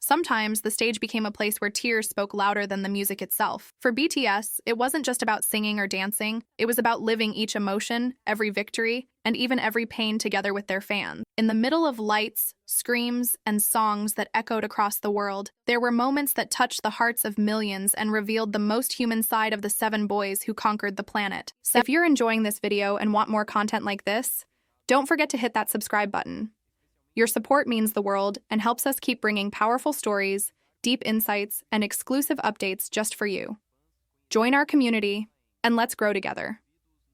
Sometimes, the stage became a place where tears spoke louder than the music itself. For BTS, it wasn't just about singing or dancing, it was about living each emotion, every victory, and even every pain together with their fans. In the middle of lights, screams, and songs that echoed across the world, there were moments that touched the hearts of millions and revealed the most human side of the 7 boys who conquered the planet. So if you're enjoying this video and want more content like this, don't forget to hit that subscribe button. Your support means the world and helps us keep bringing powerful stories, deep insights, and exclusive updates just for you. Join our community, and let's grow together.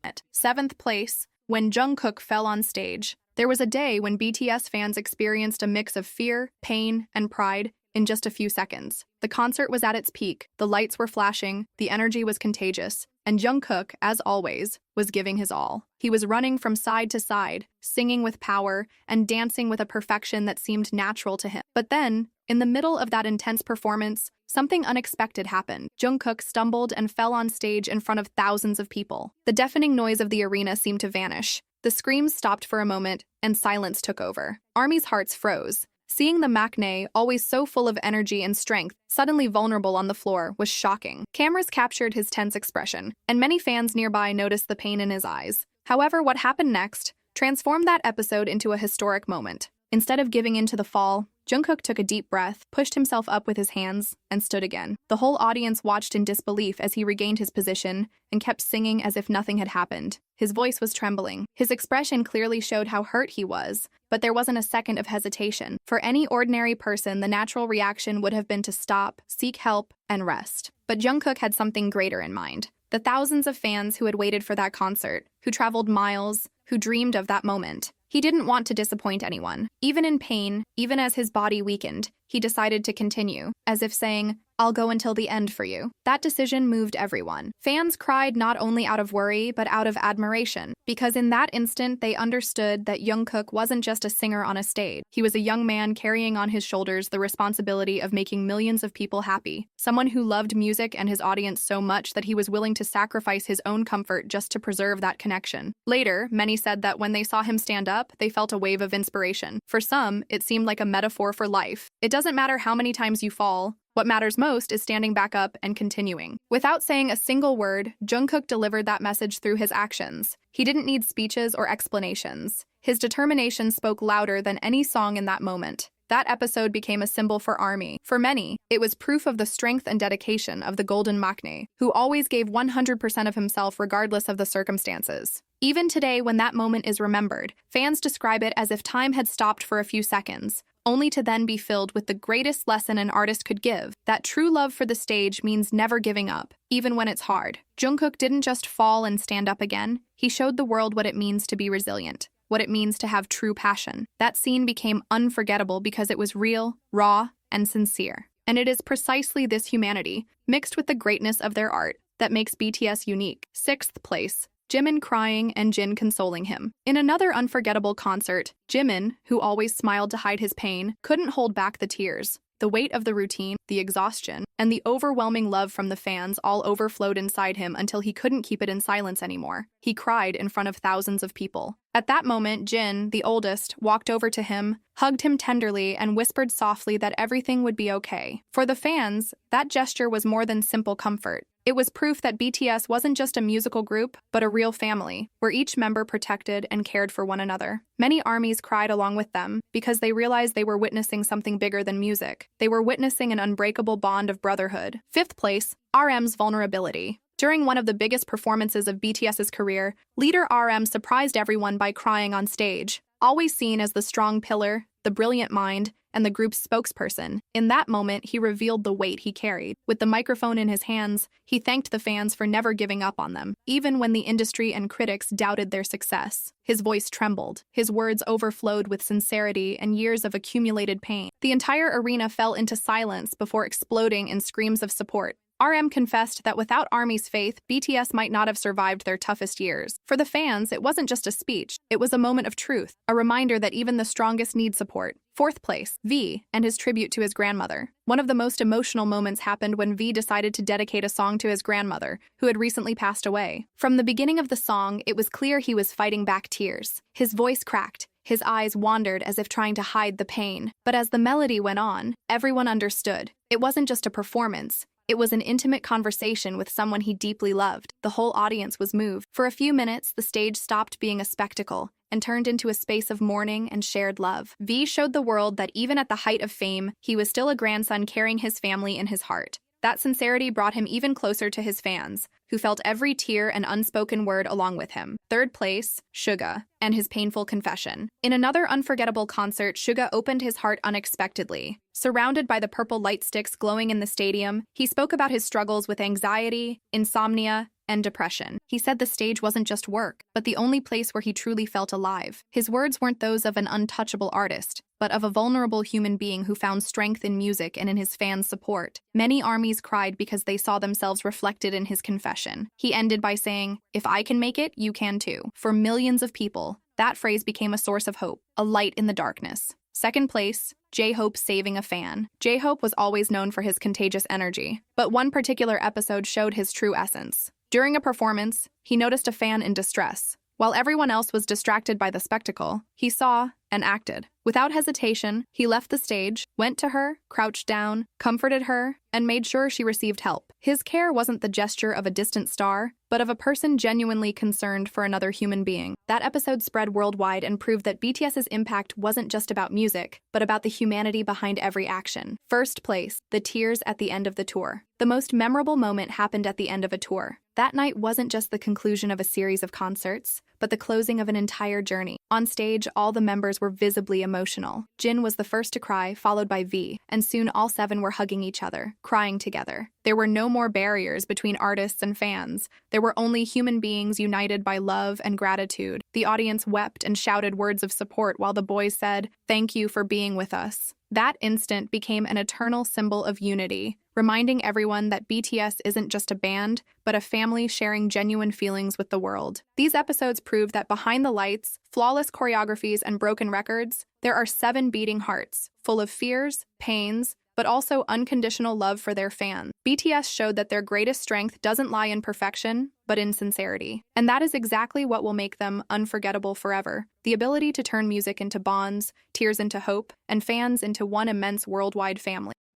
At 7th place, when Jungkook fell on stage, there was a day when BTS fans experienced a mix of fear, pain, and pride in just a few seconds. The concert was at its peak, the lights were flashing, the energy was contagious, and Jungkook, as always, was giving his all. He was running from side to side, singing with power, and dancing with a perfection that seemed natural to him. But then, in the middle of that intense performance, something unexpected happened. Jungkook stumbled and fell on stage in front of thousands of people. The deafening noise of the arena seemed to vanish. The screams stopped for a moment, and silence took over. ARMY's hearts froze. Seeing the maknae, always so full of energy and strength, suddenly vulnerable on the floor, was shocking. Cameras captured his tense expression, and many fans nearby noticed the pain in his eyes. However, what happened next transformed that episode into a historic moment. Instead of giving in to the fall, Jungkook took a deep breath, pushed himself up with his hands, and stood again. The whole audience watched in disbelief as he regained his position and kept singing as if nothing had happened. His voice was trembling. His expression clearly showed how hurt he was, but there wasn't a second of hesitation. For any ordinary person, the natural reaction would have been to stop, seek help, and rest. But Jungkook had something greater in mind. The thousands of fans who had waited for that concert, who traveled miles, who dreamed of that moment. He didn't want to disappoint anyone. Even in pain, even as his body weakened, he decided to continue, as if saying, "I'll go until the end for you." That decision moved everyone. Fans cried not only out of worry, but out of admiration, because in that instant they understood that Jungkook wasn't just a singer on a stage. He was a young man carrying on his shoulders the responsibility of making millions of people happy. Someone who loved music and his audience so much that he was willing to sacrifice his own comfort just to preserve that connection. Later, many said that when they saw him stand up, they felt a wave of inspiration. For some, it seemed like a metaphor for life. It doesn't matter how many times you fall. What matters most is standing back up and continuing. Without saying a single word, Jungkook delivered that message through his actions. He didn't need speeches or explanations. His determination spoke louder than any song in that moment. That episode became a symbol for ARMY. For many, it was proof of the strength and dedication of the Golden Maknae, who always gave 100% of himself regardless of the circumstances. Even today, when that moment is remembered, fans describe it as if time had stopped for a few seconds, only to then be filled with the greatest lesson an artist could give, that true love for the stage means never giving up, even when it's hard. Jungkook didn't just fall and stand up again, he showed the world what it means to be resilient, what it means to have true passion. That scene became unforgettable because it was real, raw, and sincere. And it is precisely this humanity, mixed with the greatness of their art, that makes BTS unique. 6th place. Jimin crying and Jin consoling him. In another unforgettable concert, Jimin, who always smiled to hide his pain, couldn't hold back the tears. The weight of the routine, the exhaustion, and the overwhelming love from the fans all overflowed inside him until he couldn't keep it in silence anymore. He cried in front of thousands of people. At that moment, Jin, the oldest, walked over to him, hugged him tenderly, and whispered softly that everything would be okay. For the fans, that gesture was more than simple comfort. It was proof that BTS wasn't just a musical group, but a real family, where each member protected and cared for one another. Many ARMYs cried along with them, because they realized they were witnessing something bigger than music. They were witnessing an unbreakable bond of brotherhood. 5th place, RM's vulnerability. During one of the biggest performances of BTS's career, leader RM surprised everyone by crying on stage. Always seen as the strong pillar, the brilliant mind, and the group's spokesperson, in that moment he revealed the weight he carried. With the microphone in his hands, he thanked the fans for never giving up on them, even when the industry and critics doubted their success. His voice trembled, his words overflowed with sincerity and years of accumulated pain. The entire arena fell into silence before exploding in screams of support. RM confessed that without ARMY's faith, BTS might not have survived their toughest years. For the fans, it wasn't just a speech, it was a moment of truth, a reminder that even the strongest need support. 4th place, V, and his tribute to his grandmother. One of the most emotional moments happened when V decided to dedicate a song to his grandmother, who had recently passed away. From the beginning of the song, it was clear he was fighting back tears. His voice cracked, His eyes wandered as if trying to hide the pain. But as the melody went on, everyone understood. It wasn't just a performance. It was an intimate conversation with someone he deeply loved. The whole audience was moved. For a few minutes, the stage stopped being a spectacle and turned into a space of mourning and shared love. V showed the world that even at the height of fame, he was still a grandson carrying his family in his heart. That sincerity brought him even closer to his fans, who felt every tear and unspoken word along with him. Third place, Suga, and his painful confession. In another unforgettable concert, Suga opened his heart unexpectedly. Surrounded by the purple light sticks glowing in the stadium, he spoke about his struggles with anxiety, insomnia, and depression. He said the stage wasn't just work, but the only place where he truly felt alive. His words weren't those of an untouchable artist, but of a vulnerable human being who found strength in music and in his fans' support. Many armies cried because they saw themselves reflected in his confession. He ended by saying, "If I can make it, you can too." For millions of people, that phrase became a source of hope, a light in the darkness. Second place, J-Hope saving a fan. J-Hope was always known for his contagious energy, but one particular episode showed his true essence. During a performance, he noticed a fan in distress. While everyone else was distracted by the spectacle, he saw and acted. Without hesitation, he left the stage, went to her, crouched down, comforted her, and made sure she received help. His care wasn't the gesture of a distant star, but of a person genuinely concerned for another human being. That episode spread worldwide and proved that BTS's impact wasn't just about music, but about the humanity behind every action. First place, the tears at the end of the tour. The most memorable moment happened at the end of a tour. That night wasn't just the conclusion of a series of concerts, but the closing of an entire journey. On stage, all the members were visibly emotional. Jin was the first to cry, followed by V, and soon all seven were hugging each other, crying together. There were no more barriers between artists and fans. There were only human beings united by love and gratitude. The audience wept and shouted words of support while the boys said, "Thank you for being with us." That instant became an eternal symbol of unity, reminding everyone that BTS isn't just a band, but a family sharing genuine feelings with the world. These episodes prove that behind the lights, flawless choreographies, and broken records, there are 7 beating hearts, full of fears, pains, but also unconditional love for their fans. BTS showed that their greatest strength doesn't lie in perfection, but in sincerity. And that is exactly what will make them unforgettable forever. The ability to turn music into bonds, tears into hope, and fans into one immense worldwide family.